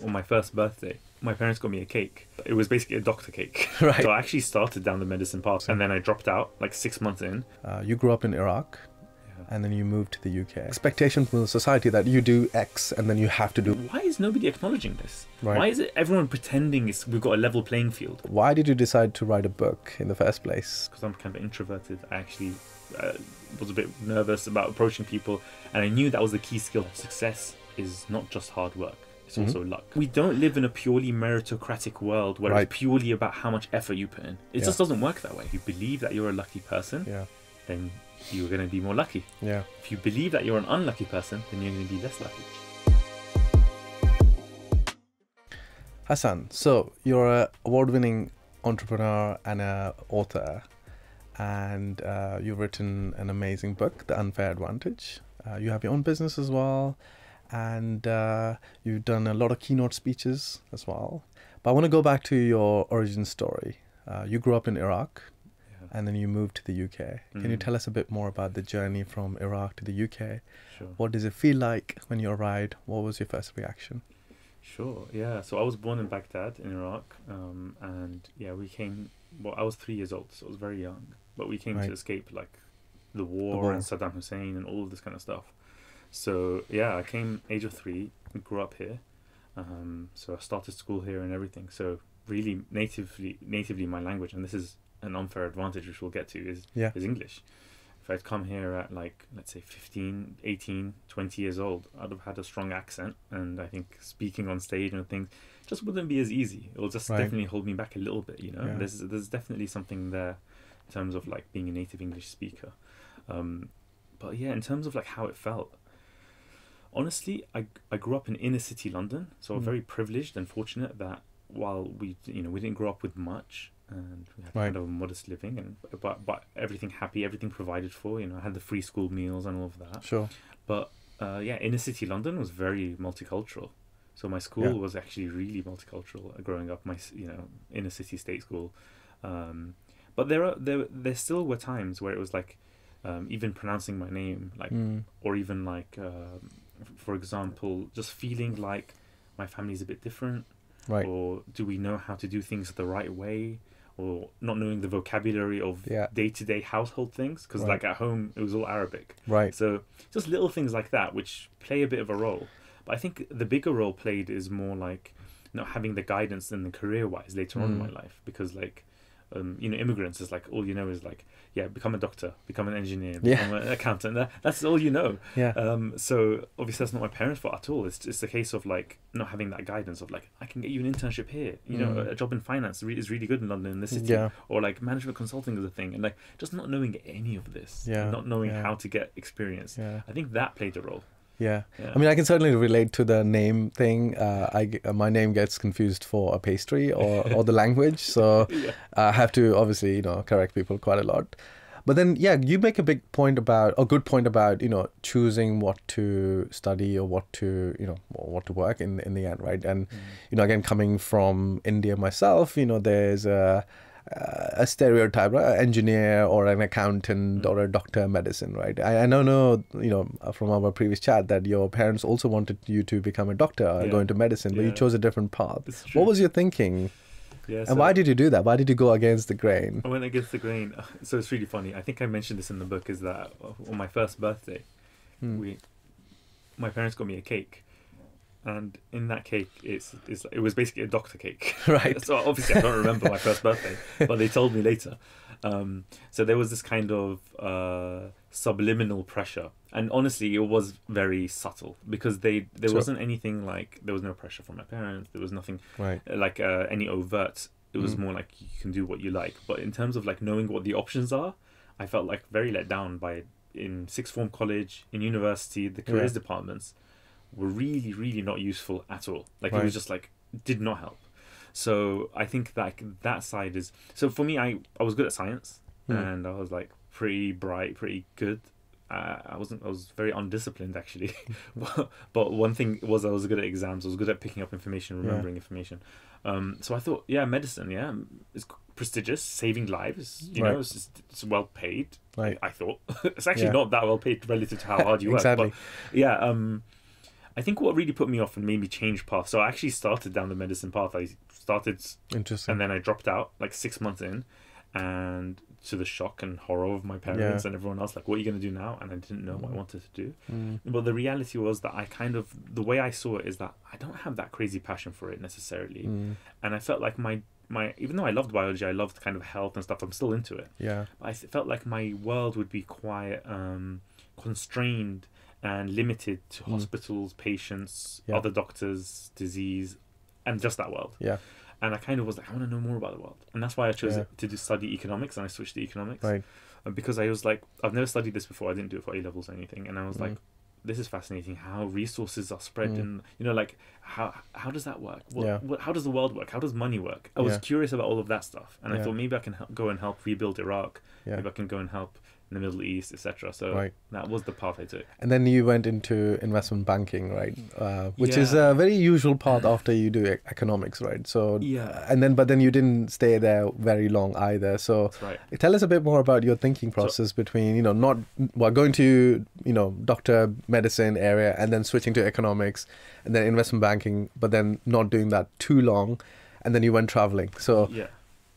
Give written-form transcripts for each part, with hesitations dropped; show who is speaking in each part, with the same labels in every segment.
Speaker 1: On my first birthday, my parents got me a cake. It was basically a doctor cake.
Speaker 2: Right.
Speaker 1: So I actually started down the medicine path and then I dropped out like 6 months in.
Speaker 2: You grew up in Iraq
Speaker 1: Yeah.
Speaker 2: and then you moved to the UK. Expectation from the society that you do X and then you have to do...
Speaker 1: Why is nobody acknowledging this?
Speaker 2: Right.
Speaker 1: Why is it everyone pretending we've got a level playing field?
Speaker 2: Why did you decide to write a book in the first place?
Speaker 1: Because I'm kind of introverted, I actually was a bit nervous about approaching people, and I knew that was the key skill. Success is not just hard work. It's also luck. We don't live in a purely meritocratic world where it's purely about how much effort you put in. It just doesn't work that way. If you believe that you're a lucky person, then you're going to be more lucky.
Speaker 2: Yeah.
Speaker 1: If you believe that you're an unlucky person, then you're going to be less lucky.
Speaker 2: Hasan, so you're an award-winning entrepreneur and an author, and you've written an amazing book, The Unfair Advantage. You have your own business as well, and you've done a lot of keynote speeches as well. But I want to go back to your origin story. You grew up in Iraq, and then you moved to the UK. Can you tell us a bit more about the journey from Iraq to the UK?
Speaker 1: Sure.
Speaker 2: What does it feel like when you arrived? What was your first reaction?
Speaker 1: Sure, yeah. So I was born in Baghdad in Iraq, and yeah, we came, well, I was 3 years old, so I was very young, but we came to escape like the war and Saddam Hussein and all of this kind of stuff. So yeah, I came age of 3, grew up here, so I started school here and everything. So really natively my language, and this is an unfair advantage which we'll get to, is English. If I'd come here at like, let's say 15, 18, 20 years old, I'd have had a strong accent, and I think speaking on stage and things just wouldn't be as easy. It'll just definitely hold me back a little bit, you know. There's definitely something there in terms of like being a native English speaker. But yeah, in terms of like how it felt, honestly, I grew up in inner city London, so I'm very privileged and fortunate that while we didn't grow up with much, and we had kind of a modest living, and but everything happy, everything provided for. I had the free school meals and all of that.
Speaker 2: Sure.
Speaker 1: But yeah, inner city London was very multicultural. So my school was actually really multicultural growing up. My inner city state school. But there still were times where it was like even pronouncing my name, like or even like for example, just feeling like my family's a bit different. Right. Or do we know how to do things the right way? Or not knowing the vocabulary of day-to-day household things, because like at home it was all Arabic. Right. So just little things like that which play a bit of a role. But I think the bigger role played is more like not having the guidance and the career-wise later on in my life, because like immigrants is like all you know is like become a doctor, become an engineer, become an accountant. That's all you know. So obviously that's not my parents' fault at all. It's the case of like not having that guidance of like, I can get you an internship here, a job in finance is really good in London, in the city, or like management consulting is a thing, and like just not knowing any of this, not knowing how to get experience. I think that played a role. Yeah. I mean, I can certainly relate to the name thing. My name gets confused for a pastry or the language. So I have to obviously, correct people quite a lot. But then, you make a good point about, choosing what to study or what to work in the end, right? And, again, coming from India myself, there's a stereotype, right? An engineer or an accountant or a doctor of medicine, right? I know, from our previous chat that your parents also wanted you to become a doctor or go into medicine, but you chose a different path. What was your thinking? And why did you do that? Why did you go against the grain? I went against the grain. So it's really funny. I think I mentioned this in the book, is that on my first birthday, my parents got me a cake. And in that cake, it was basically a doctor cake. Right. So obviously I don't remember my first birthday, but they told me later. So there was this kind of subliminal pressure. And honestly, it was very subtle, because there wasn't anything like, there was no pressure from my parents. There was nothing like any overt. It was more like you can do what you like. But in terms of like knowing what the options are, I felt like very let down by, in sixth form college, in university, the careers departments were really, really not useful at all. Like it was just like, did not help. So I think that side is, so for me, I was good at science, and I was like pretty bright, pretty good. I was very undisciplined actually. But one thing was I was good at exams. I was good at picking up information, remembering information. So I thought, medicine, it's prestigious, saving lives, it's well paid. I thought it's actually not that well paid relative to how hard you work. But I think what really put me off and made me change path. So I actually started down the medicine path. I started,
Speaker 2: Interesting.
Speaker 1: and then I dropped out like 6 months in, and to the shock and horror of my parents and everyone else, like, what are you going to do now? And I didn't know what I wanted to do. But the reality was that the way I saw it is that I don't have that crazy passion for it necessarily. And I felt like my even though I loved biology, I loved kind of health and stuff, I'm still into it.
Speaker 2: Yeah.
Speaker 1: I felt like my world would be quite constrained and limited to hospitals, patients, other doctors, disease, and just that world.
Speaker 2: Yeah.
Speaker 1: And I kind of was like, I want to know more about the world. And that's why I chose to study economics, and I switched to economics.
Speaker 2: Right.
Speaker 1: Because I was like, I've never studied this before. I didn't do it for A-levels or anything. And I was like, this is fascinating, how resources are spread and, you know, like, how does that work? How does the world work? How does money work? I was curious about all of that stuff. And I thought maybe I can go and help rebuild Iraq. Maybe I can go and help in the Middle East, etc. So that was the path I took.
Speaker 2: And then you went into investment banking, right? Which is a very usual path after you do economics, right? So but then you didn't stay there very long either. So tell us a bit more about your thinking process between, you know, going to, you know, doctor medicine area and then switching to economics and then investment banking, but then not doing that too long, and then you went traveling. So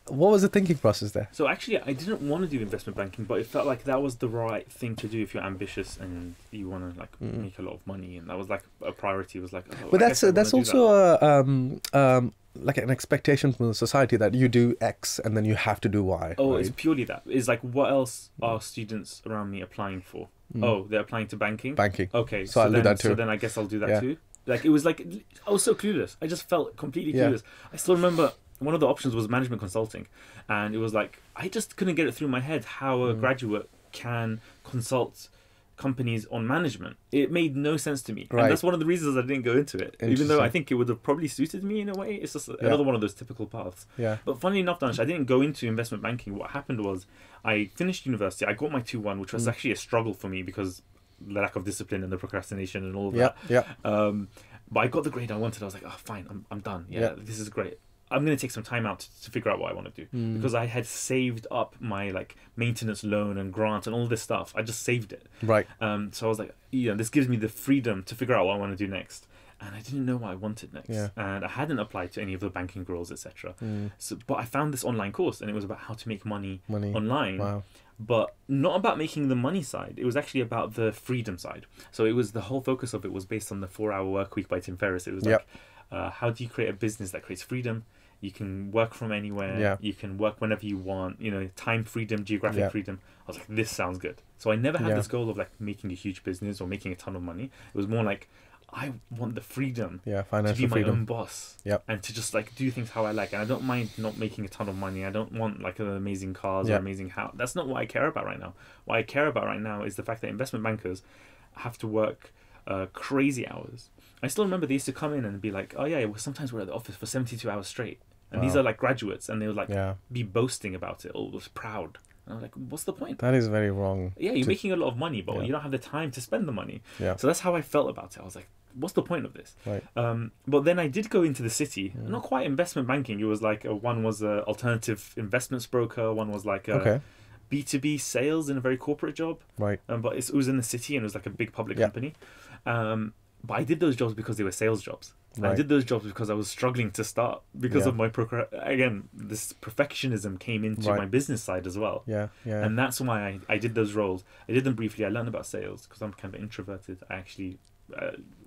Speaker 2: what was the thinking process there?
Speaker 1: So actually, I didn't want to do investment banking, but it felt like that was the right thing to do if you're ambitious and you want to like make a lot of money, and that was like a priority. It was like,
Speaker 2: but that's also like an expectation from the society that you do X and then you have to do Y.
Speaker 1: Oh, right? It's purely that. It's like, what else are students around me applying for? Oh, they're applying to banking. Okay,
Speaker 2: so I'll do that too.
Speaker 1: So then I guess I'll do that too. Like, it was like, I was so clueless. I just felt completely clueless. I still remember one of the options was management consulting, and it was like, I just couldn't get it through my head how a graduate can consult companies on management. It made no sense to me, and that's one of the reasons I didn't go into it, even though I think it would have probably suited me in a way. It's just another one of those typical paths. But funnily enough, Danish, I didn't go into investment banking. What happened was, I finished university, I got my 2-1, which was actually a struggle for me because the lack of discipline and the procrastination and all of that. But I got the grade I wanted. I was like, oh, fine, I'm done. This is great. I'm going to take some time out to figure out what I want to do, because I had saved up my like maintenance loan and grant and all this stuff. I just saved it.
Speaker 2: Right.
Speaker 1: So I was like, this gives me the freedom to figure out what I want to do next. And I didn't know what I wanted next. And I hadn't applied to any of the banking roles, etc. So, but I found this online course, and it was about how to make money online. Wow. But not about making the money side. It was actually about the freedom side. So it was, the whole focus of it was based on the 4-Hour Work Week by Tim Ferriss. It was like, how do you create a business that creates freedom? You can work from anywhere. You can work whenever you want. You know, time freedom, geographic freedom. I was like, this sounds good. So I never had this goal of like making a huge business or making a ton of money. It was more like, I want the freedom to be my own boss and to just like do things how I like. And I don't mind not making a ton of money. I don't want like amazing cars or amazing house. That's not what I care about right now. What I care about right now is the fact that investment bankers have to work crazy hours. I still remember they used to come in and be like, oh yeah, well, sometimes we're at the office for 72 hours straight. And these are like graduates, and they would like be boasting about it, all was proud. And I was like, what's the point?
Speaker 2: That is very wrong.
Speaker 1: Yeah, you're making a lot of money, but you don't have the time to spend the money. So that's how I felt about it. I was like, what's the point of this?
Speaker 2: Right.
Speaker 1: But then I did go into the city, not quite investment banking. It was like, one was a alternative investments broker, one was like a B2B sales in a very corporate job.
Speaker 2: Right.
Speaker 1: But it was in the city, and it was like a big public company. But I did those jobs because they were sales jobs. Right. I did those jobs because I was struggling to start because of my this perfectionism came into my business side as well. And that's why I did those roles. I did them briefly. I learned about sales because I'm kind of introverted. I actually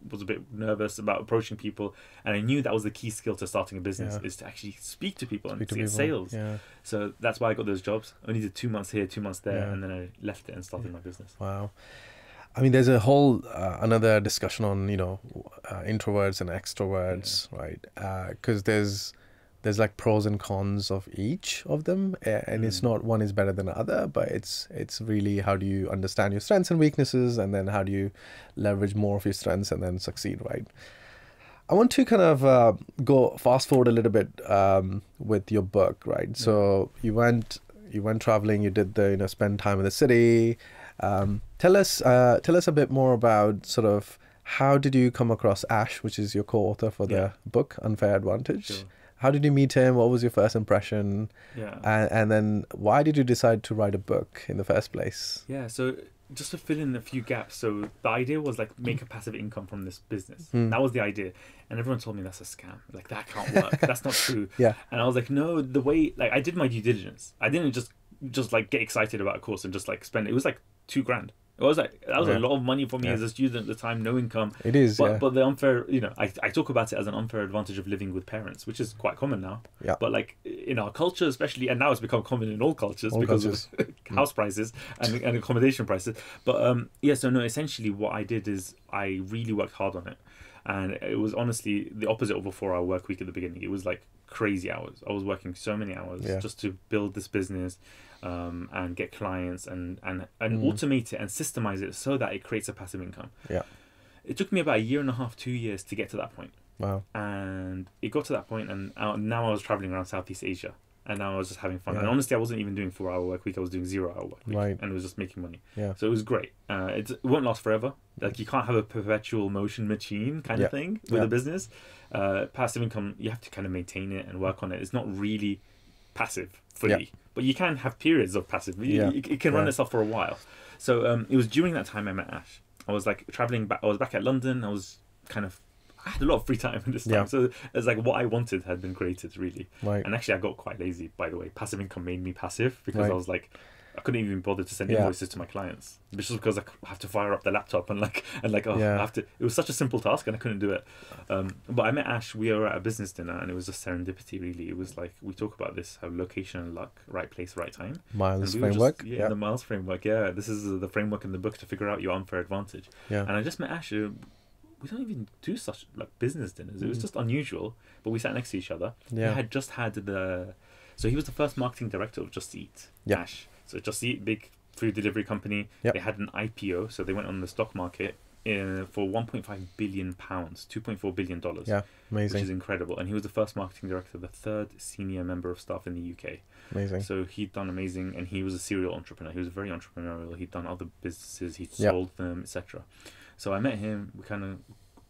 Speaker 1: was a bit nervous about approaching people, and I knew that was the key skill to starting a business is to actually speak to people and to get sales. So that's why I got those jobs. I only did 2 months here, 2 months there, and then I left it and started my business.
Speaker 2: Wow. I mean, there's a whole another discussion on, you know, introverts and extroverts, right? Because there's like pros and cons of each of them, and it's not one is better than the other, but it's really how do you understand your strengths and weaknesses, and then how do you leverage more of your strengths and then succeed, right? I want to kind of go fast forward a little bit with your book, right? So you went traveling, you did the spend time in the city. Tell us a bit more about sort of how did you come across Ash, which is your co-author for the book Unfair Advantage.
Speaker 1: Sure.
Speaker 2: How did you meet him? What was your first impression? And then why did you decide to write a book in the first place?
Speaker 1: So just to fill in a few gaps. So the idea was like make a passive income from this business.
Speaker 2: Mm.
Speaker 1: That was the idea, and everyone told me that's a scam. Like that can't work. That's not true.
Speaker 2: Yeah.
Speaker 1: And I was like, no, the way like I did my due diligence. I didn't just like get excited about a course and just like spend it. It was like $2,000. It was like that was a lot of money for me as a student at the time, no income.
Speaker 2: It is,
Speaker 1: but the unfair, I talk about it as an unfair advantage of living with parents, which is quite common now.
Speaker 2: Yeah.
Speaker 1: But like in our culture, especially, and now it's become common in all cultures because of house prices and accommodation prices. But so no, essentially what I did is I really worked hard on it, and it was honestly the opposite of a 4-hour work week at the beginning. It was like crazy hours. I was working so many hours just to build this business. And get clients and automate it and systemize it so that it creates a passive income.
Speaker 2: Yeah.
Speaker 1: It took me about 1.5 years, 2 years to get to that point.
Speaker 2: Wow.
Speaker 1: And it got to that point, and now I was traveling around Southeast Asia, and now I was just having fun. And honestly, I wasn't even doing 4-hour work week. I was doing 0-hour work week, and it was just making money.
Speaker 2: Yeah.
Speaker 1: So it was great. It won't last forever. Like you can't have a perpetual motion machine kind of thing with a business. Passive income, you have to kind of maintain it and work on it. It's not really passive fully, but you can have periods of passive. It can run itself for a while. So it was during that time I met Ash. I was like traveling back. I was back at London. I had a lot of free time this time. So it's like what I wanted had been created really.
Speaker 2: Right.
Speaker 1: And actually I got quite lazy, by the way. Passive income made me passive because I was like, I couldn't even bother to send invoices to my clients, just because I have to fire up the laptop and I have to. It was such a simple task and I couldn't do it. But I met Ash. We were at a business dinner and it was just serendipity. Really, it was like we talk about this: how location and luck, right place, right time.
Speaker 2: Miles framework.
Speaker 1: The Miles framework. Yeah, this is the framework in the book to figure out your unfair advantage. Yeah. And I just met Ash. We don't even do such like business dinners. It was just unusual. But we sat next to each other. Yeah. We had just had so he was the first marketing director of Just Eat. Yeah. Ash. So Just Eat, big food delivery company. Yep. They had an IPO, so they went on the stock market for £1.5 billion, $2.4 billion.
Speaker 2: Yeah, amazing.
Speaker 1: Which is incredible. And he was the first marketing director, the third senior member of staff in the UK.
Speaker 2: Amazing.
Speaker 1: So he'd done amazing, and he was a serial entrepreneur. He was very entrepreneurial. He'd done other businesses, he'd sold them, etc. So I met him. We kind of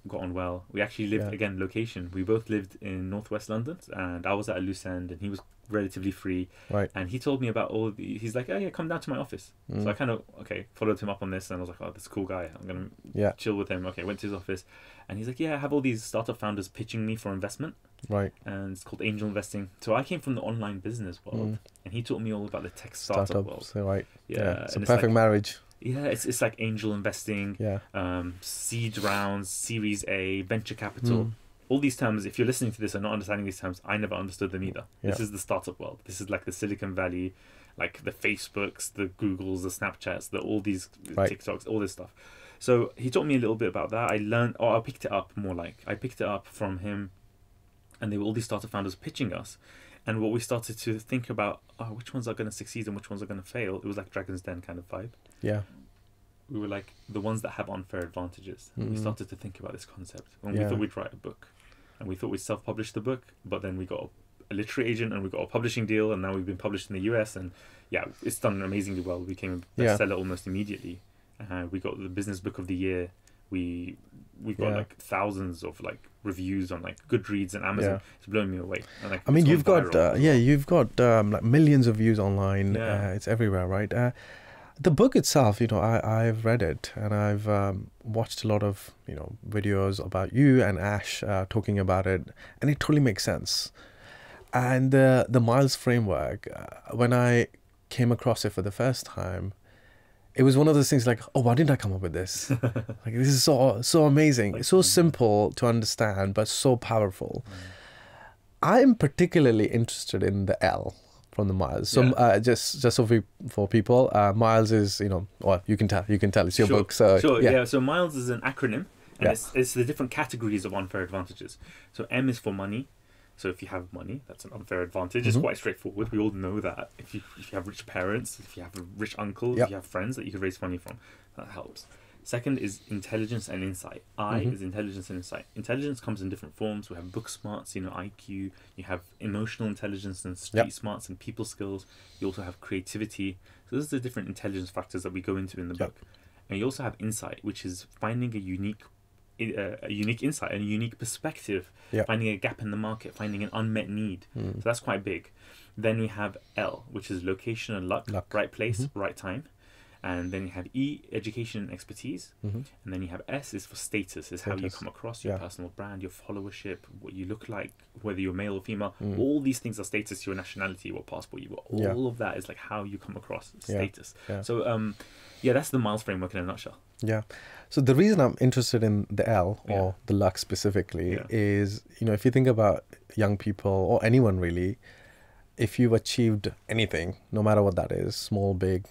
Speaker 1: got on well. We actually lived, again, location. We both lived in northwest London, and I was at a loose end, and he was relatively free. Right. And he told me about all the, he's like, oh yeah, come down to my office. So I kind of, followed him up on this, and I was like, oh, this is a cool guy. I'm going to chill with him. Okay, went to his office, and he's like, yeah, I have all these startup founders pitching me for investment. Right. And it's called angel investing. So I came from the online business world, and he taught me all about the tech startup world.
Speaker 2: So right.
Speaker 1: Yeah.
Speaker 2: It's a perfect marriage.
Speaker 1: Yeah, it's like angel investing, seed rounds, Series A, venture capital. All these terms, if you're listening to this and not understanding these terms, I never understood them either. Yeah. This is the startup world. This is like the Silicon Valley, like the Facebooks, the Googles, the Snapchats, all these TikToks, all this stuff. So he taught me a little bit about that. I picked it up I picked it up from him, and there were all these startup founders pitching us. And what we started to think about, which ones are going to succeed and which ones are going to fail. It was like Dragon's Den kind of vibe. Yeah. We were like the ones that have unfair advantages. And we started to think about this concept. And we thought we'd write a book. And we thought we'd self-publish the book. But then we got a literary agent and we got a publishing deal. And now we've been published in the US. And it's done amazingly well. We became a bestseller almost immediately. We got the business book of the year. We got like thousands of like reviews on like Goodreads and Amazon. It's blowing me away. And, like,
Speaker 2: I mean, you've got like millions of views online. It's everywhere, right? The book itself, I've read it and I've watched a lot of videos about you and Ash talking about it, and it totally makes sense. And the Miles framework, when I came across it for the first time, it was one of those things like, oh, why didn't I come up with this? Like, this is so amazing. It's so simple to understand, but so powerful. I'm particularly interested in the L from the Miles. So just so for people, Miles is, well, you can tell it's your book. So
Speaker 1: So Miles is an acronym, and it's the different categories of unfair advantages. So M is for money. So if you have money, that's an unfair advantage. It's quite straightforward. We all know that. If you have rich parents, if you have a rich uncle, if you have friends that you could raise money from, that helps. Second is intelligence and insight. I is intelligence and insight. Intelligence comes in different forms. We have book smarts, IQ. You have emotional intelligence and street smarts and people skills. You also have creativity. So those are the different intelligence factors that we go into in the book. And you also have insight, which is finding a unique insight and a unique perspective, finding a gap in the market, finding an unmet need. So that's quite big. Then we have L, which is location and luck. Right place, right time. And then you have E, education and expertise.
Speaker 2: Mm-hmm.
Speaker 1: And then you have S is for status, is how you
Speaker 2: Status.
Speaker 1: come across, your
Speaker 2: Yeah.
Speaker 1: personal brand, your followership, what you look like, whether you're male or female.
Speaker 2: Mm.
Speaker 1: All these things are status, your nationality, what passport you got. All
Speaker 2: Yeah.
Speaker 1: of that is like how you come across,
Speaker 2: Yeah.
Speaker 1: status.
Speaker 2: Yeah.
Speaker 1: So, yeah, that's the Miles framework in a nutshell.
Speaker 2: Yeah. So the reason I'm interested in the L, or
Speaker 1: Yeah.
Speaker 2: the luck specifically,
Speaker 1: Yeah.
Speaker 2: is, if you think about young people or anyone really, if you've achieved anything, no matter what that is, small, big,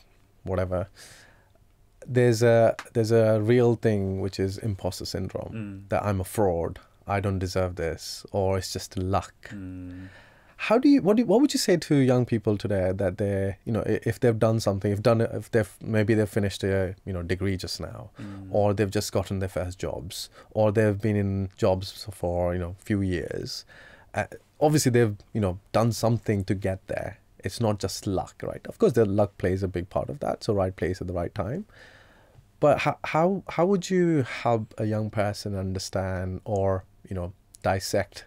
Speaker 2: whatever, there's a real thing, which is imposter syndrome, that I'm a fraud, I don't deserve this, or it's just luck. How do you what would you say to young people today that they, if they've done something, if they've finished a degree just now, or they've just gotten their first jobs, or they've been in jobs for few years, obviously they've done something to get there. It's not just luck, right? Of course, the luck plays a big part of that. So right place at the right time. But how would you help a young person understand or dissect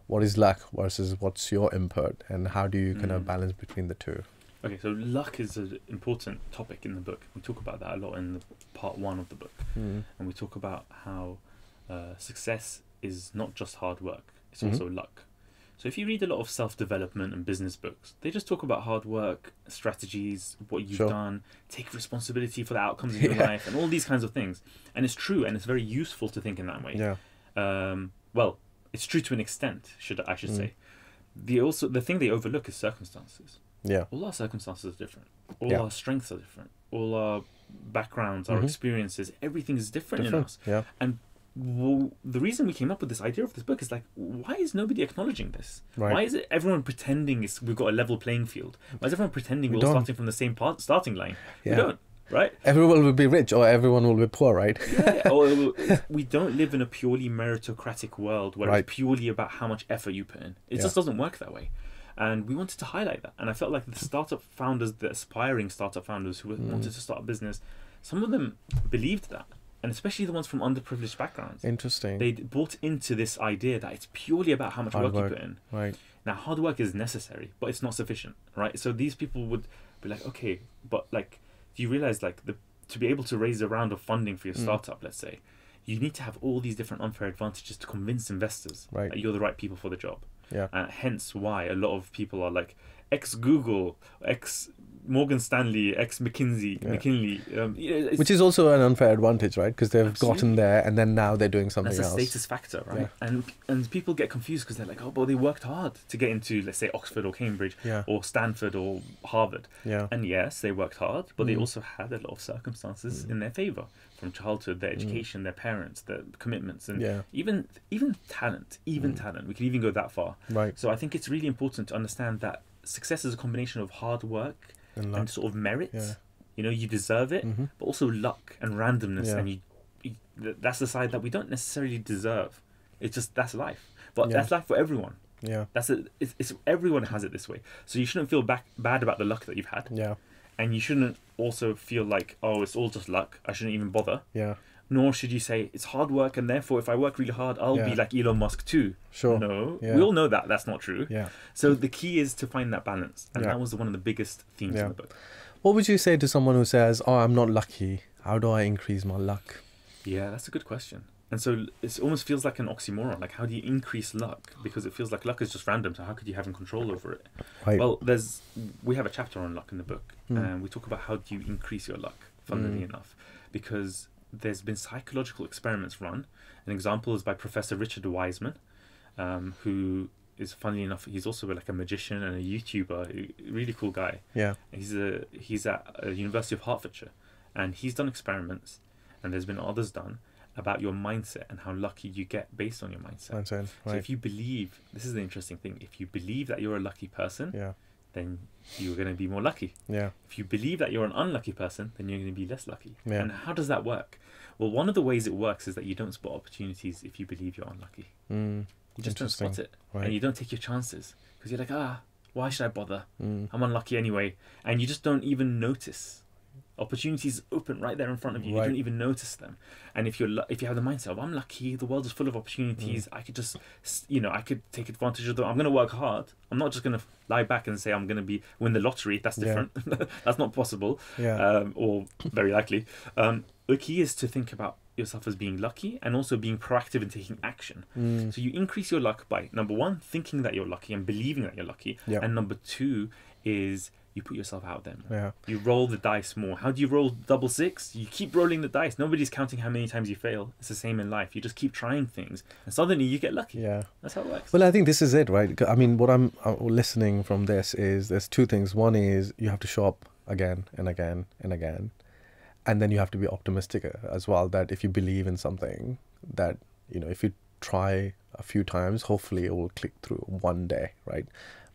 Speaker 2: what is luck versus what's your input, and how do you kind of balance between the two?
Speaker 1: Okay, so luck is an important topic in the book. We talk about that a lot in the part 1 of the book. And we talk about how success is not just hard work, it's also luck. So if you read a lot of self-development and business books, they just talk about hard work, strategies, what you've done, take responsibility for the outcomes in your life, and all these kinds of things. And it's true, and it's very useful to think in that way.
Speaker 2: Yeah.
Speaker 1: Well, it's true to an extent, I should say. The thing they overlook is circumstances.
Speaker 2: Yeah.
Speaker 1: All our circumstances are different. All our strengths are different. All our backgrounds, our experiences, everything is different in us.
Speaker 2: Yeah.
Speaker 1: And the reason we came up with this idea of this book is like, why is nobody acknowledging this?
Speaker 2: Right.
Speaker 1: Why is it everyone pretending we've got a level playing field? Why is everyone pretending we're all starting from the same starting line?
Speaker 2: Yeah.
Speaker 1: We don't, right?
Speaker 2: Everyone will be rich or everyone will be poor, right?
Speaker 1: Yeah. Or we don't live in a purely meritocratic world where it's purely about how much effort you put in. It just doesn't work that way. And we wanted to highlight that. And I felt like the startup founders, the aspiring startup founders who wanted to start a business, some of them believed that. And especially the ones from underprivileged backgrounds.
Speaker 2: Interesting.
Speaker 1: They bought into this idea that it's purely about how much work you put in.
Speaker 2: Right.
Speaker 1: Now, hard work is necessary, but it's not sufficient, right? So these people would be like, okay, but like, do you realize like to be able to raise a round of funding for your startup, let's say, you need to have all these different unfair advantages to convince investors that you're the right people for the job.
Speaker 2: Yeah.
Speaker 1: Hence why a lot of people are like ex-Google, ex-Morgan Stanley, ex-McKinsey, McKinley.
Speaker 2: Which is also an unfair advantage, right? Because they've
Speaker 1: Absolutely.
Speaker 2: gotten there and then now they're doing something
Speaker 1: That's
Speaker 2: else.
Speaker 1: a status factor, right? And people get confused because they're like, oh, but they worked hard to get into, let's say, Oxford or Cambridge or Stanford or Harvard.
Speaker 2: Yeah.
Speaker 1: And yes, they worked hard, but they also had a lot of circumstances in their favor, from childhood, their education, their parents, their commitments, and even talent. Talent. We could even go that far.
Speaker 2: Right.
Speaker 1: So I think it's really important to understand that success is a combination of hard work and sort of merit.
Speaker 2: Yeah.
Speaker 1: You deserve it, but also luck and randomness, and that's the side that we don't necessarily deserve. It's just that's life, but that's life for everyone.
Speaker 2: Yeah.
Speaker 1: It's everyone has it this way. So you shouldn't feel bad about the luck that you've had.
Speaker 2: Yeah.
Speaker 1: And you shouldn't also feel like, oh, it's all just luck, I shouldn't even bother.
Speaker 2: Yeah.
Speaker 1: Nor should you say it's hard work, and therefore if I work really hard, I'll be like Elon Musk too.
Speaker 2: Sure.
Speaker 1: No, we all know that that's not true.
Speaker 2: Yeah.
Speaker 1: So the key is to find that balance, and that was one of the biggest themes in the book.
Speaker 2: What would you say to someone who says, oh, I'm not lucky, how do I increase my luck?
Speaker 1: Yeah, that's a good question. And so it almost feels like an oxymoron. Like, how do you increase luck? Because it feels like luck is just random. So how could you have control over it?
Speaker 2: Right.
Speaker 1: Well, we have a chapter on luck in the book, and we talk about how do you increase your luck, funnily enough, because there's been psychological experiments run. An example is by Professor Richard Wiseman, who is, funnily enough, he's also like a magician and a YouTuber, a really cool guy.
Speaker 2: Yeah.
Speaker 1: He's at University of Hertfordshire, and he's done experiments, and there's been others done about your mindset and how lucky you get based on your mindset.
Speaker 2: Right.
Speaker 1: So if you believe, this is the interesting thing, if you believe that you're a lucky person, then you're going to be more lucky.
Speaker 2: Yeah.
Speaker 1: If you believe that you're an unlucky person, then you're going to be less lucky.
Speaker 2: Yeah.
Speaker 1: And how does that work? Well, one of the ways it works is that you don't spot opportunities if you believe you're unlucky. You just don't spot it.
Speaker 2: Right.
Speaker 1: And you don't take your chances because you're like, why should I bother? I'm unlucky anyway. And you just don't even notice Opportunities open right there in front of you.
Speaker 2: Right.
Speaker 1: You don't even notice them. And if you have the mindset of, I'm lucky, the world is full of opportunities, I could just, I could take advantage of them. I'm going to work hard. I'm not just going to lie back and say I'm going to win the lottery. That's different. That's not possible. Or very likely. The key is to think about yourself as being lucky and also being proactive in taking action. So you increase your luck by, number one, thinking that you're lucky and believing that you're lucky. And number two is you put yourself out there more. You roll the dice more. How do you roll double six? You keep rolling the dice. Nobody's counting how many times you fail. It's the same in life. You just keep trying things and suddenly you get lucky. That's how it works.
Speaker 2: Well, I think this is it, right? I mean, what I'm listening from this is there's two things. One is you have to show up again and again and again. And then you have to be optimistic as well, that if you believe in something, that, if you try a few times, hopefully it will click through one day, right?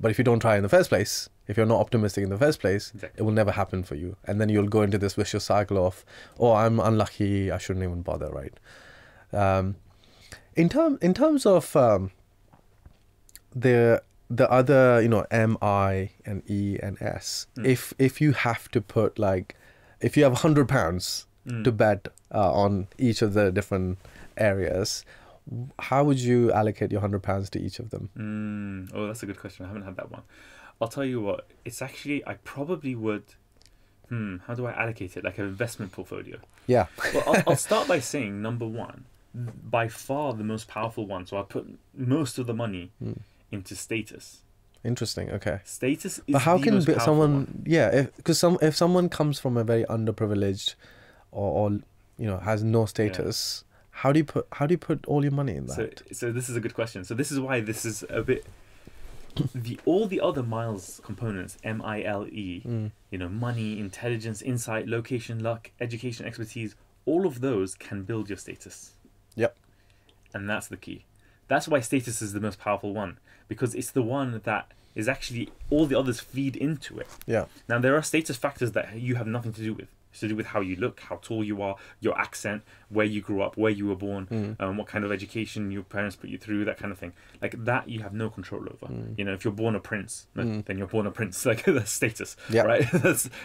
Speaker 2: But if you don't try in the first place, if you're not optimistic in the first place, it will never happen for you. And then you'll go into this vicious cycle of, oh, I'm unlucky, I shouldn't even bother, right? In terms of the other, M, I, and E, and S, if you have to put if you have £100 to bet on each of the different areas, how would you allocate your £100 to each of them?
Speaker 1: Oh, that's a good question. I haven't had that one. I'll tell you what. It's actually, I probably would. How do I allocate it? Like an investment portfolio.
Speaker 2: Yeah.
Speaker 1: Well, I'll start by saying, number one, by far the most powerful one. So I put most of the money into status.
Speaker 2: Interesting. Okay.
Speaker 1: Status is
Speaker 2: but how
Speaker 1: the
Speaker 2: can
Speaker 1: most powerful
Speaker 2: someone?
Speaker 1: one.
Speaker 2: Yeah, because if someone comes from a very underprivileged, or has no status, how do you put all your money in that?
Speaker 1: So this is a good question. So this is why this is a bit. All the other Miles components, MILE, money, intelligence, insight, location, luck, education, expertise, all of those can build your status.
Speaker 2: Yep.
Speaker 1: And that's the key. That's why status is the most powerful one, because it's the one that is actually, all the others feed into it.
Speaker 2: Yeah.
Speaker 1: Now, there are status factors that you have nothing to do with. It's to do with how you look, how tall you are, your accent, where you grew up, where you were born, what kind of education your parents put you through, that kind of thing. Like that, you have no control over. If you're born a prince, then you're born a prince. Like that's status, right?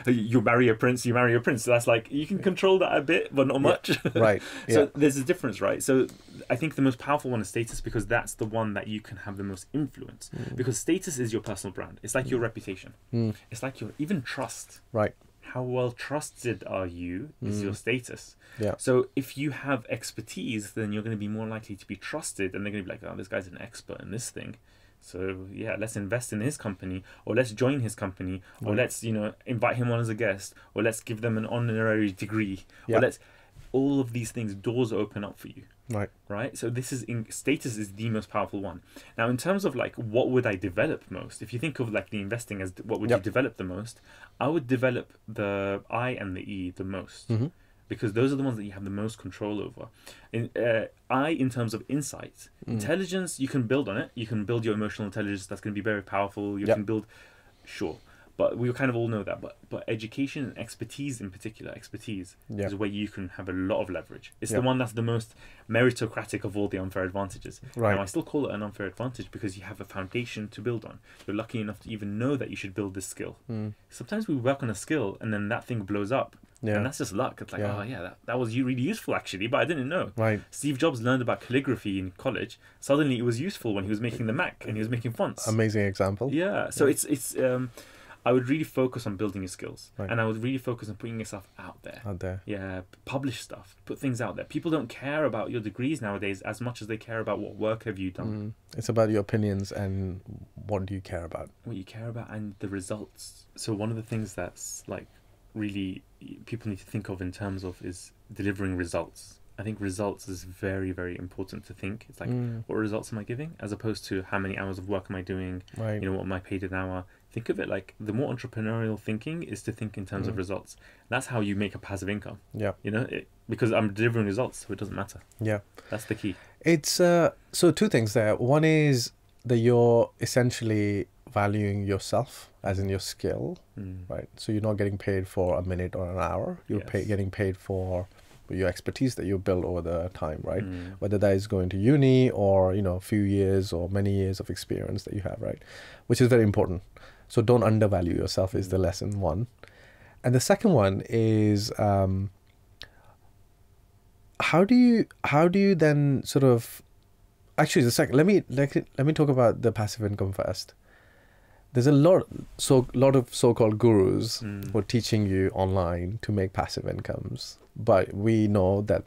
Speaker 1: You marry a prince, you marry a prince. So that's like, you can control that a bit, but not much.
Speaker 2: Right.
Speaker 1: So there's a difference, right? So I think the most powerful one is status, because that's the one that you can have the most influence. Because status is your personal brand. It's like your reputation. It's like your even trust.
Speaker 2: Right.
Speaker 1: How well trusted are you is your status.
Speaker 2: Yeah.
Speaker 1: So if you have expertise, then you're going to be more likely to be trusted, and they're going to be like, oh, this guy's an expert in this thing. So yeah, let's invest in his company, or let's join his company, or let's, invite him on as a guest, or let's give them an honorary degree, or let's, all of these things, doors open up for you. Right. So status is the most powerful one. Now, in terms of like, what would I develop most? If you think of like the investing as what would you develop the most, I would develop the I and the E the most, because those are the ones that you have the most control over. In terms of insight, intelligence, you can build on it. You can build your emotional intelligence. That's going to be very powerful. You can build, sure. But we kind of all know that. But education and expertise in particular, is where you can have a lot of leverage. It's the one that's the most meritocratic of all the unfair advantages.
Speaker 2: Right.
Speaker 1: Now, I still call it an unfair advantage because you have a foundation to build on. You're lucky enough to even know that you should build this skill. Sometimes we work on a skill and then that thing blows up. And that's just luck. It's like, that was really useful actually, but I didn't know.
Speaker 2: Right.
Speaker 1: Steve Jobs learned about calligraphy in college. Suddenly it was useful when he was making the Mac and he was making fonts.
Speaker 2: Amazing example.
Speaker 1: Yeah. So it's I would really focus on building your skills, and I would really focus on putting yourself out there. Yeah, publish stuff, put things out there. People don't care about your degrees nowadays as much as they care about what work have you done.
Speaker 2: It's about your opinions and what do you care about.
Speaker 1: What you care about and the results. So one of the things that's like really people need to think of in terms of is delivering results. I think results is very, very important to think. It's like, what results am I giving? As opposed to how many hours of work am I doing?
Speaker 2: Right.
Speaker 1: What am I paid an hour? Think of it like the more entrepreneurial thinking is to think in terms of results. That's how you make a passive income. Yeah. Because I'm delivering results, so it doesn't matter. Yeah. That's the key.
Speaker 2: It's so two things there. One is that you're essentially valuing yourself as in your skill, right? So you're not getting paid for a minute or an hour. You're getting paid for your expertise that you build over the time, right? Whether that is going to uni or, a few years or many years of experience that you have, right? Which is very important. So don't undervalue yourself is the lesson one. And the second one is, how do you then sort of, actually the second, let me talk about the passive income first. There's a lot of so-called gurus who are teaching you online to make passive incomes, but we know that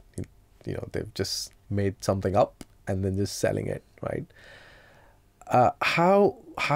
Speaker 2: they've just made something up and then just selling it, right? How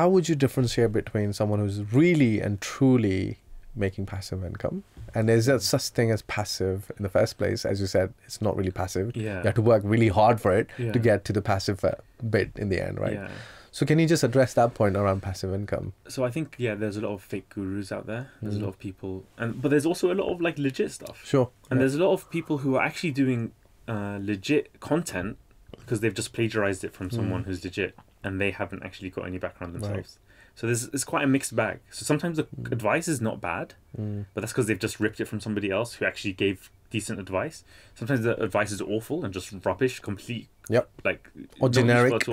Speaker 2: would you differentiate between someone who's really and truly making passive income, and is there such thing as passive in the first place? As you said, it's not really passive.
Speaker 1: Yeah.
Speaker 2: You have to work really hard for it to get to the passive bit in the end, right?
Speaker 1: Yeah.
Speaker 2: So can you just address that point around passive income?
Speaker 1: So I think, there's a lot of fake gurus out there. There's a lot of people, but there's also a lot of like legit stuff.
Speaker 2: Sure.
Speaker 1: And there's a lot of people who are actually doing legit content because they've just plagiarized it from someone who's legit, and they haven't actually got any background themselves. Right. So it's quite a mixed bag. So sometimes the advice is not bad, but that's because they've just ripped it from somebody else who actually gave decent advice. Sometimes the advice is awful and just rubbish, complete, like,
Speaker 2: or generic,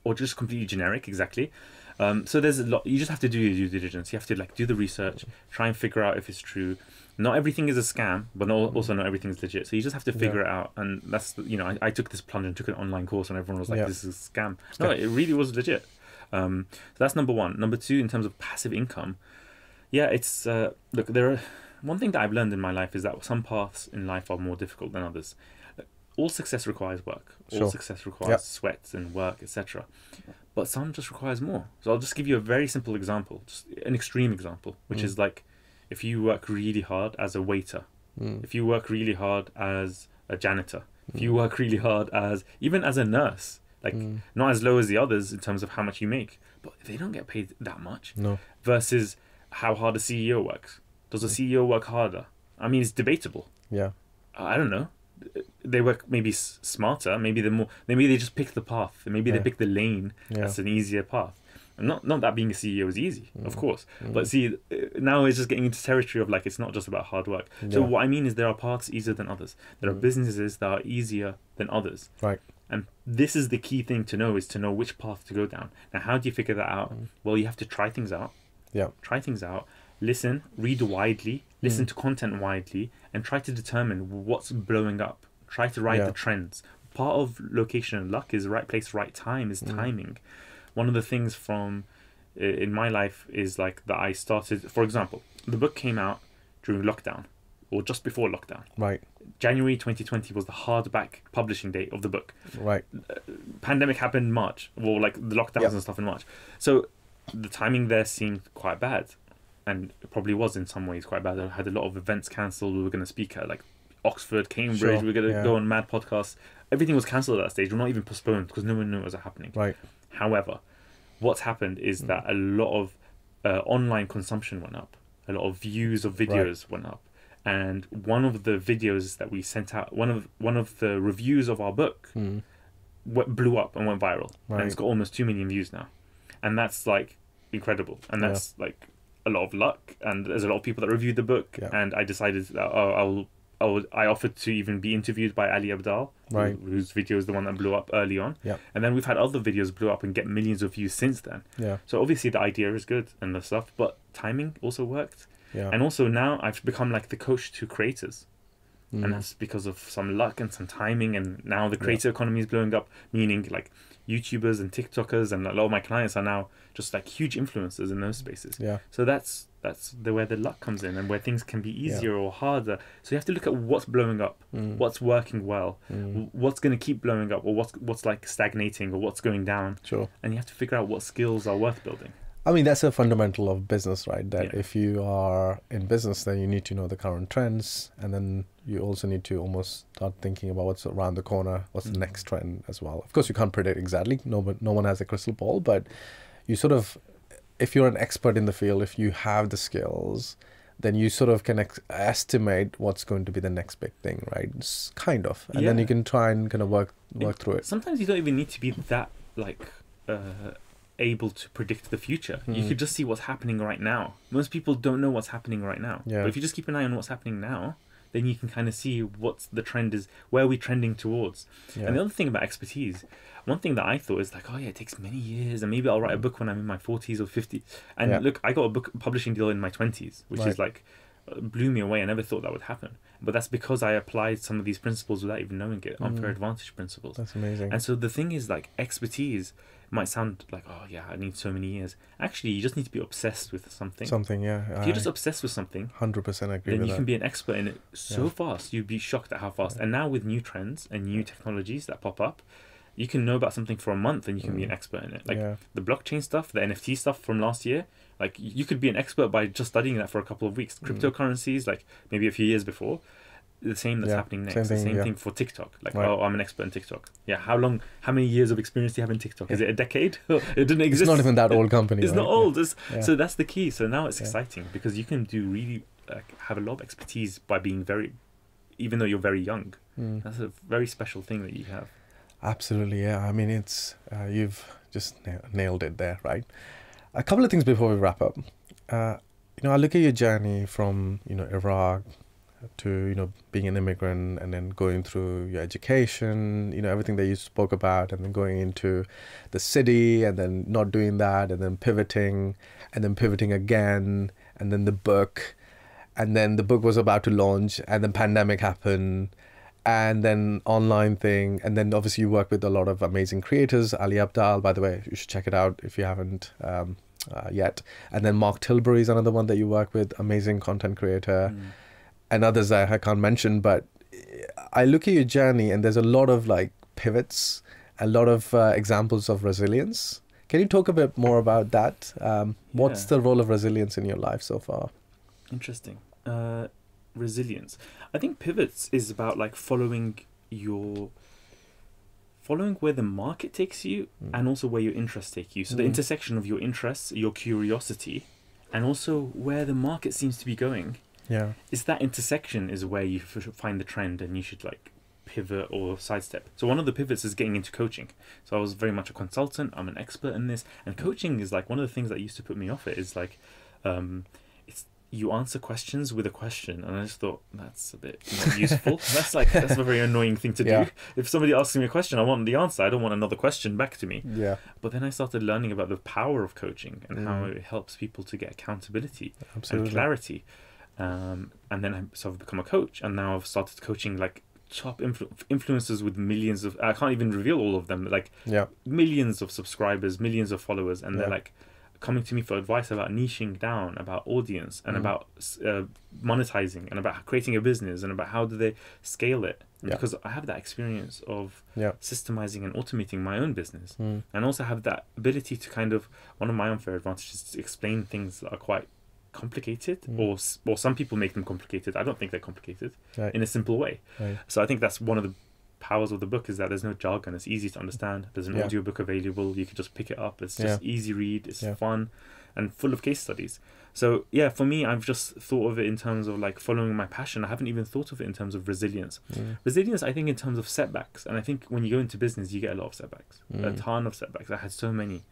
Speaker 1: or just completely generic. Exactly. So there's a lot. You just have to do your due diligence. You have to like do the research, try and figure out if it's true. Not everything is a scam, but also not everything is legit. So you just have to figure it out. And that's, I took this plunge and took an online course, and everyone was like, "This is a scam." No, it really was legit. So that's number one. Number two, in terms of passive income, it's look, one thing that I've learned in my life is that some paths in life are more difficult than others. All success requires work. All success requires sweat and work, etc. But some just requires more. So I'll just give you a very simple example, just an extreme example, which is like, if you work really hard as a waiter, if you work really hard as a janitor, if you work really hard even as a nurse, like not as low as the others in terms of how much you make, but they don't get paid that much.
Speaker 2: No.
Speaker 1: Versus how hard a CEO works. Does a CEO work harder? I mean, it's debatable.
Speaker 2: Yeah.
Speaker 1: I don't know. They work maybe smarter. Maybe they just pick the path. Maybe they pick the lane. That's an easier path. And not that being a CEO is easy, of course. But see, now it's just getting into territory of like, it's not just about hard work. So what I mean is there are paths easier than others. There are businesses that are easier than others.
Speaker 2: Right.
Speaker 1: And this is the key thing to know, is to know which path to go down. Now, how do you figure that out? Well, you have to try things out.
Speaker 2: Yeah.
Speaker 1: Try things out. Listen, read widely, listen to content widely, and try to determine what's blowing up. Try to ride the trends. Part of location and luck is right place, right time, is timing. One of the things in my life is like that I started, for example, the book came out during lockdown or just before lockdown.
Speaker 2: Right.
Speaker 1: January 2020 was the hardback publishing date of the book.
Speaker 2: Right.
Speaker 1: Pandemic happened March, or like the lockdowns and stuff in March. So the timing there seemed quite bad, and it probably was in some ways quite bad. I had a lot of events cancelled. We were going to speak at like Oxford, Cambridge. We were going to go on mad podcasts. Everything was cancelled at that stage. We're not even postponed because no one knew it was happening.
Speaker 2: Right.
Speaker 1: However, what's happened is that a lot of online consumption went up. A lot of views of videos went up. And one of the videos that we sent out, one of the reviews of our book blew up and went viral. Right. And it's got almost 2 million views now. And that's like incredible. And that's like a lot of luck. And there's a lot of people that reviewed the book. Yeah. And I decided that I offered to even be interviewed by Ali Abdal, whose video is the one that blew up early on.
Speaker 2: Yeah.
Speaker 1: And then we've had other videos blow up and get millions of views since then.
Speaker 2: Yeah.
Speaker 1: So obviously the idea is good and the stuff, but timing also worked.
Speaker 2: Yeah.
Speaker 1: And also now I've become like the coach to creators. And that's because of some luck and some timing. And now the creator economy is blowing up, meaning like YouTubers and TikTokers and a lot of my clients are now just like huge influencers in those spaces.
Speaker 2: Yeah.
Speaker 1: So that's where the luck comes in and where things can be easier or harder. So you have to look at what's blowing up, what's working well, what's going to keep blowing up, or what's like stagnating, or what's going down.
Speaker 2: Sure.
Speaker 1: And you have to figure out what skills are worth building.
Speaker 2: I mean, that's a fundamental of business, right? That if you are in business, then you need to know the current trends, and then you also need to almost start thinking about what's around the corner, what's the next trend as well. Of course, you can't predict exactly. No one has a crystal ball, but you sort of, if you're an expert in the field, if you have the skills, then you sort of can estimate what's going to be the next big thing, right? It's kind of, and then you can try and kind of work through it.
Speaker 1: Sometimes you don't even need to be that like able to predict the future. You could just see what's happening right now. Most people don't know what's happening right now. But if you just keep an eye on what's happening now, then you can kind of see what's the trend is, where are we trending towards. And the other thing about expertise, one thing that I thought is like, it takes many years, and maybe I'll write a book when I'm in my 40s or 50s. And look, I got a book publishing deal in my 20s, which is like blew me away. I never thought that would happen. But that's because I applied some of these principles without even knowing it, unfair advantage principles.
Speaker 2: That's amazing.
Speaker 1: And so the thing is, like, expertise might sound like, oh yeah, I need so many years. Actually, you just need to be obsessed with something. If you're just obsessed with something,
Speaker 2: 100% agree
Speaker 1: then
Speaker 2: with
Speaker 1: you
Speaker 2: that.
Speaker 1: can be an expert in it so fast. You'd be shocked at how fast. And now with new trends and new technologies that pop up, you can know about something for a month and you can be an expert in it. Like the blockchain stuff, the NFT stuff from last year, like you could be an expert by just studying that for a couple of weeks. Cryptocurrencies, like maybe a few years before, the same that's happening next. The same thing for TikTok. Like, oh, I'm an expert in TikTok. Yeah, how many years of experience do you have in TikTok? Is it a decade? It didn't exist.
Speaker 2: It's not even that old company.
Speaker 1: It's not old. So that's the key. So now it's exciting because you can do really have a lot of expertise by being even though you're very young. That's a very special thing that you have.
Speaker 2: Absolutely, yeah. I mean, it's you've just nailed it there, right? A couple of things before we wrap up. I look at your journey from Iraq to being an immigrant, and then going through your education, everything that you spoke about, and then going into the city, and then not doing that, and then pivoting again, and then the book, and then the book was about to launch, and then pandemic happened, and then online thing, and then obviously you work with a lot of amazing creators. Ali Abdaal, by the way, you should check it out if you haven't yet. And then Mark Tilbury is another one that you work with, amazing content creator. And others that I can't mention, but I look at your journey and there's a lot of like pivots, a lot of examples of resilience. Can you talk a bit more about that? What's the role of resilience in your life so far?
Speaker 1: Interesting. Resilience. I think pivots is about like following where the market takes you and also where your interests take you. So the intersection of your interests, your curiosity, and also where the market seems to be going.
Speaker 2: Yeah,
Speaker 1: it's that intersection is where you find the trend and you should like pivot or sidestep. So one of the pivots is getting into coaching. So I was very much a consultant. I'm an expert in this, and coaching is like one of the things that used to put me off it is like it's you answer questions with a question, and I just thought that's a bit not useful. that's a very annoying thing to do. If somebody asks me a question, I want the answer. I don't want another question back to me. But then I started learning about the power of coaching and how it helps people to get accountability and clarity. And then I've become a coach, and now I've started coaching like top influencers with millions of, I can't even reveal all of them, like millions of subscribers, millions of followers, and they're like coming to me for advice about niching down, about audience, and about monetizing, and about creating a business, and about how do they scale it. Because I have that experience of systemizing and automating my own business, and also have that ability to kind of, one of my unfair advantages is to explain things that are quite complicated, or some people make them complicated. I don't think they're complicated in a simple way. So I think that's one of the powers of the book, is that there's no jargon. It's easy to understand. There's an audio book available. You can just pick it up. It's just easy read. It's fun and full of case studies. So for me, I've just thought of it in terms of like following my passion. I haven't even thought of it in terms of resilience. Resilience, I think, in terms of setbacks. And I think when you go into business, you get a lot of setbacks, a ton of setbacks. I had so many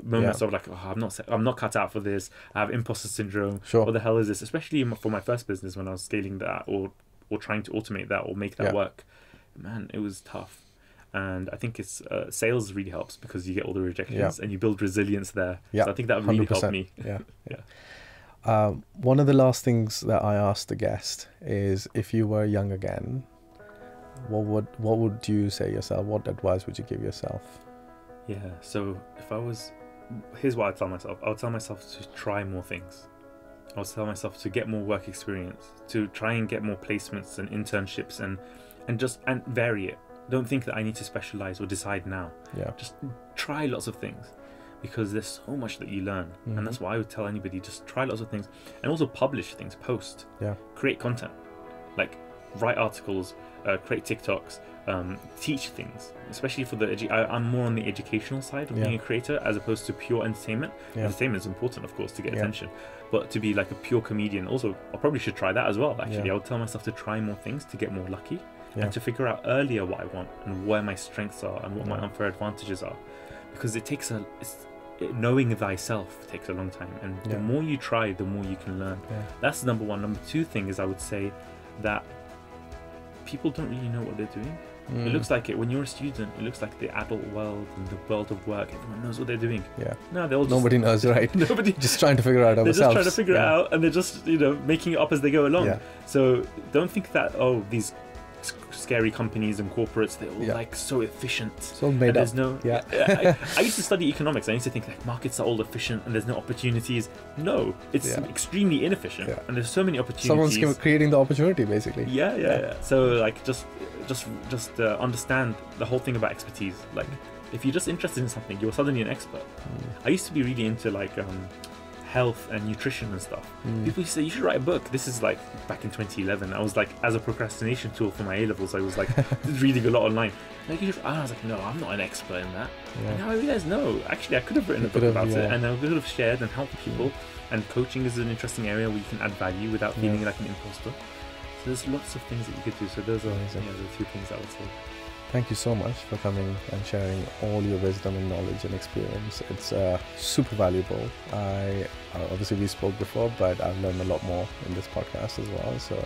Speaker 1: moments of like, oh, I'm not cut out for this. I have imposter syndrome. What the hell is this? Especially for my first business, when I was scaling that or trying to automate that or make that work. Man, it was tough. And I think it's sales really helps because you get all the rejections and you build resilience there. So I think that really
Speaker 2: 100%.
Speaker 1: helped me.
Speaker 2: One of the last things that I asked the guest is, if you were young again, what would you say yourself? What advice would you give yourself?
Speaker 1: So if I was, here's what I'd tell myself. I would tell myself to try more things. I would tell myself to get more work experience, to try and get more placements and internships, and vary it. Don't think that I need to specialize or decide now. Just try lots of things, because there's so much that you learn. And that's why I would tell anybody, just try lots of things, and also publish things, post, create content, like write articles, create TikToks, teach things, especially for the I'm more on the educational side of being a creator as opposed to pure entertainment. Entertainment is important, of course, to get attention, but to be like a pure comedian, also I probably should try that as well. Actually, I would tell myself to try more things, to get more lucky, and to figure out earlier what I want and where my strengths are and what my unfair advantages are, because it takes knowing thyself takes a long time, and the more you try, the more you can learn. That's number one. Number two thing is, I would say that people don't really know what they're doing. It looks like it when you're a student. It looks like the adult world and the world of work. Everyone knows what they're doing.
Speaker 2: Yeah.
Speaker 1: No, they all just,
Speaker 2: nobody knows, right?
Speaker 1: Nobody
Speaker 2: just trying to figure it out
Speaker 1: they're
Speaker 2: themselves.
Speaker 1: just trying to figure it out, and they're just making it up as they go along.
Speaker 2: Yeah.
Speaker 1: So don't think that these scary companies and corporates, they're all like so efficient.
Speaker 2: It's all made up.
Speaker 1: There's no.
Speaker 2: Yeah.
Speaker 1: I used to study economics. I used to think like markets are all efficient and there's no opportunities. No, it's extremely inefficient, and there's so many opportunities.
Speaker 2: Someone's creating the opportunity, basically.
Speaker 1: Yeah. So like just understand the whole thing about expertise. Like if you're just interested in something, you're suddenly an expert. I used to be really into like health and nutrition and stuff. People used to say you should write a book. This is like back in 2011. I was like, as a procrastination tool for my A levels, I was like reading a lot online. Like, I was like, no, I'm not an expert in that. And now I realize, no, actually I could have written a book about it, and I could have shared and helped people. And coaching is an interesting area where you can add value without feeling like an imposter. So there's lots of things that you could do. So those are the few things I would say.
Speaker 2: Thank you so much for coming and sharing all your wisdom and knowledge and experience. It's super valuable. Obviously we spoke before, but I've learned a lot more in this podcast as well. So